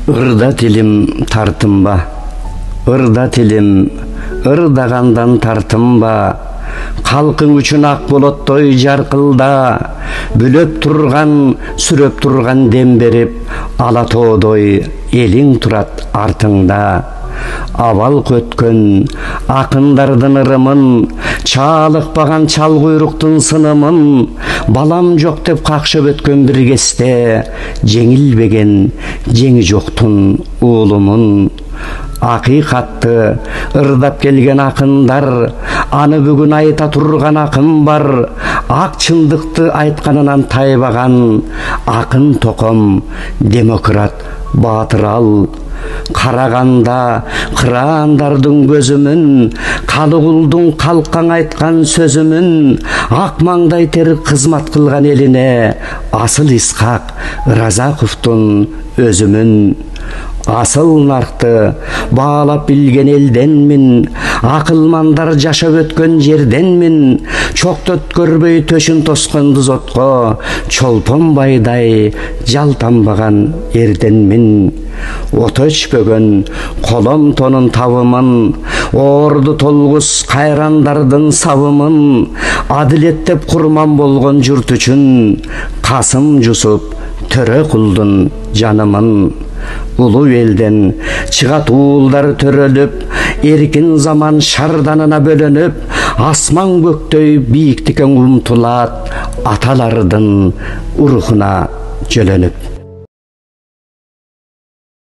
Ырда тилим тартымба, ырда тилим, ырдагандан тартымба, халкың үчүн ак болоттой жаркылда, бүлөп турган, сүрөп турган дем берип, ала тоодой элиң турат артыңда. Абал көткөн акындардын ырымын, чалыкпаган чал куйруктун сынымын, балам жок деп какшып өткөн бир кезде, жеңилбеген жеңи жоктун уулумун. Акыйкатты ырдап келген акындар, аны бүгүн айта турган акын бар. Ак чындыкты айтканынан тайбаган акын током, демократ баатыр ал. Караганда кыраандардын көзүмүн, калыгулдун калкаң айткан сөзүмүн, ак маңдай тер кызмат кылган элине, Асыл Исхак Разаковдун өзүмүн. Асыл наркты баалап билген элденмин, акылмандар жашап өткөн жерденмин, чокто өткөрбөй төшүн тоскон дузотко, чолпон байдай жалтанбаган эрденмин. Ото өчпөгөн колом тонун табымын, орду толгус кайрандардын сабымын, адилеттеп курман болгон журт үчүн, Касым Жусуп Төрөкулдун жанымын. Улуу элден чыгат уулдар төрөлүп, эркин заман шарданына бөлөнүп, асман көктөй бийиктикке умтулат, аталардын урухуна жөлөнүп.